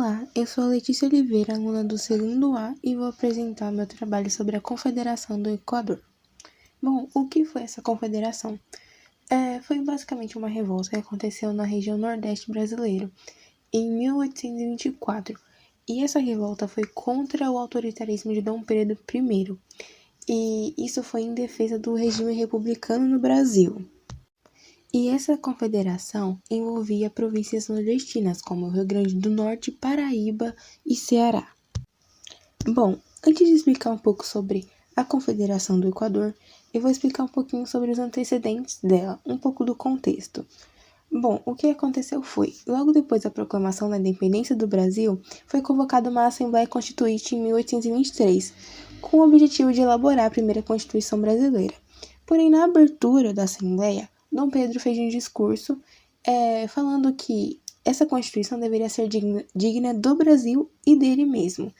Olá, eu sou a Letícia Oliveira, aluna do segundo A, e vou apresentar meu trabalho sobre a Confederação do Equador. Bom, o que foi essa confederação? Foi basicamente uma revolta que aconteceu na região nordeste brasileira, em 1824, e essa revolta foi contra o autoritarismo de Dom Pedro I, e isso foi em defesa do regime republicano no Brasil. E essa confederação envolvia províncias nordestinas, como Rio Grande do Norte, Paraíba e Ceará. Bom, antes de explicar um pouco sobre a Confederação do Equador, eu vou explicar um pouquinho sobre os antecedentes dela, um pouco do contexto. Bom, o que aconteceu foi, logo depois da proclamação da independência do Brasil, foi convocada uma Assembleia Constituinte em 1823, com o objetivo de elaborar a primeira Constituição brasileira. Porém, na abertura da Assembleia, Dom Pedro fez um discurso falando que essa Constituição deveria ser digna do Brasil e dele mesmo.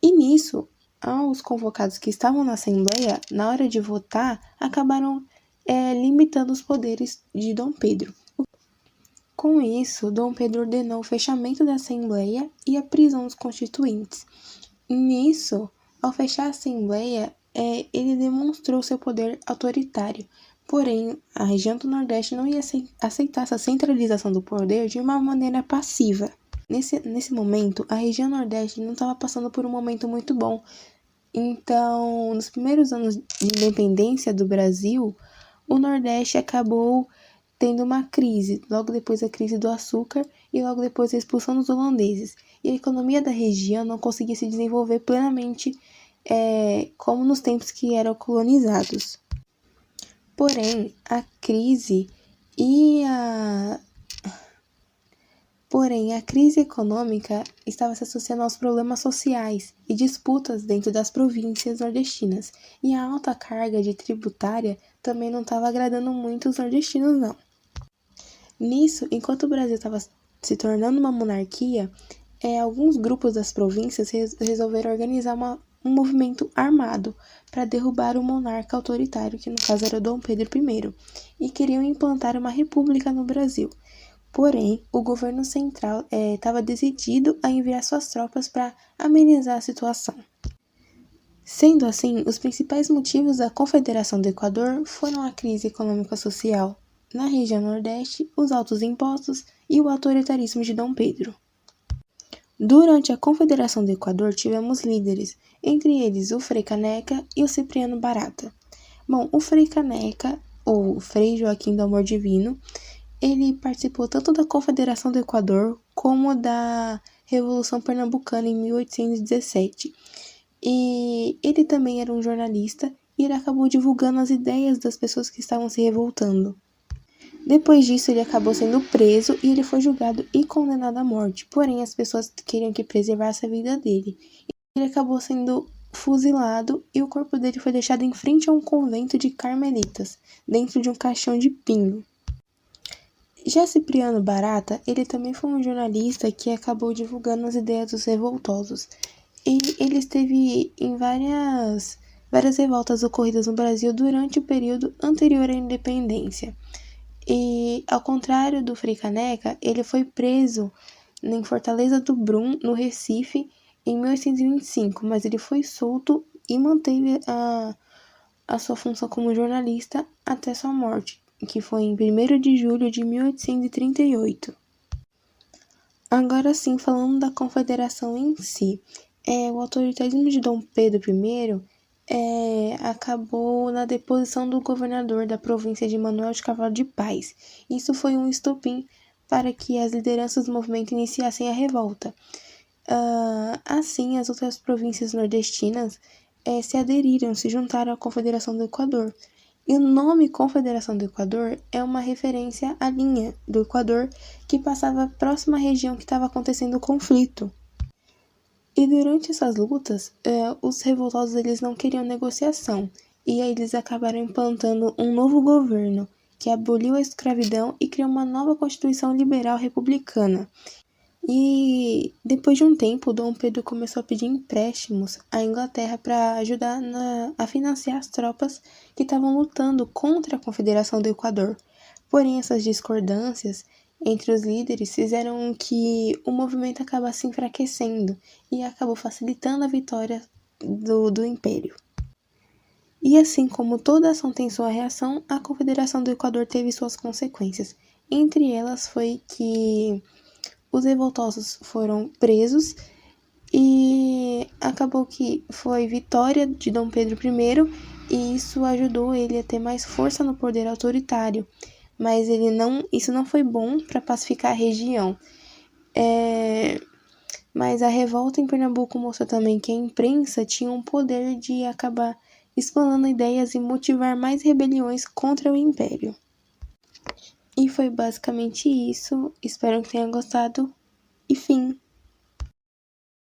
E nisso, aos convocados que estavam na Assembleia, na hora de votar, acabaram limitando os poderes de Dom Pedro. Com isso, Dom Pedro ordenou o fechamento da Assembleia e a prisão dos constituintes. Nisso, ao fechar a Assembleia, ele demonstrou seu poder autoritário. Porém, a região do Nordeste não ia aceitar essa centralização do poder de uma maneira passiva. Nesse momento, a região Nordeste não estava passando por um momento muito bom. Então, nos primeiros anos de independência do Brasil, o Nordeste acabou tendo uma crise, logo depois da crise do açúcar e logo depois da expulsão dos holandeses. E a economia da região não conseguia se desenvolver plenamente como nos tempos que eram colonizados. Porém, a crise econômica estava se associando aos problemas sociais e disputas dentro das províncias nordestinas, e a alta carga de tributária também não estava agradando muito os nordestinos, não. Nisso, enquanto o Brasil estava se tornando uma monarquia, alguns grupos das províncias resolveram organizar um movimento armado para derrubar o monarca autoritário, que no caso era Dom Pedro I, e queriam implantar uma república no Brasil. Porém, o governo central estava decidido a enviar suas tropas para amenizar a situação. Sendo assim, os principais motivos da Confederação do Equador foram a crise econômica-social na região Nordeste, os altos impostos e o autoritarismo de Dom Pedro. Durante a Confederação do Equador, tivemos líderes, entre eles o Frei Caneca e o Cipriano Barata. Bom, o Frei Caneca, ou Frei Joaquim do Amor Divino, ele participou tanto da Confederação do Equador como da Revolução Pernambucana em 1817. E ele também era um jornalista e ele acabou divulgando as ideias das pessoas que estavam se revoltando. Depois disso, ele acabou sendo preso e ele foi julgado e condenado à morte. Porém, as pessoas queriam que preservasse a vida dele. Ele acabou sendo fuzilado e o corpo dele foi deixado em frente a um convento de carmelitas, dentro de um caixão de pinho. Já Cipriano Barata, ele também foi um jornalista que acabou divulgando as ideias dos revoltosos. E ele esteve em várias revoltas ocorridas no Brasil durante o período anterior à independência. E, ao contrário do Frei Caneca, ele foi preso em Fortaleza do Brum, no Recife, em 1825, mas ele foi solto e manteve a sua função como jornalista até sua morte, que foi em 1º de julho de 1838. Agora sim, falando da Confederação em si, o autoritarismo de Dom Pedro I acabou na deposição do governador da província de Manoel de Carvalho de Paz. Isso foi um estopim para que as lideranças do movimento iniciassem a revolta. Assim, as outras províncias nordestinas se juntaram à Confederação do Equador. E o nome Confederação do Equador é uma referência à linha do Equador que passava próxima à região que estava acontecendo o conflito. E durante essas lutas, os revoltosos eles não queriam negociação, e aí eles acabaram implantando um novo governo, que aboliu a escravidão e criou uma nova Constituição Liberal Republicana. E depois de um tempo, Dom Pedro começou a pedir empréstimos à Inglaterra para ajudar a financiar as tropas que estavam lutando contra a Confederação do Equador. Porém, essas discordâncias entre os líderes fizeram que o movimento acabasse enfraquecendo e acabou facilitando a vitória do Império. E assim como toda ação tem sua reação, a Confederação do Equador teve suas consequências. Entre elas foi que os revoltosos foram presos e acabou que foi vitória de Dom Pedro I e isso ajudou ele a ter mais força no poder autoritário. Mas isso não foi bom para pacificar a região. Mas a revolta em Pernambuco mostrou também que a imprensa tinha um poder de acabar explanando ideias e motivar mais rebeliões contra o Império. E foi basicamente isso. Espero que tenha gostado. E fim.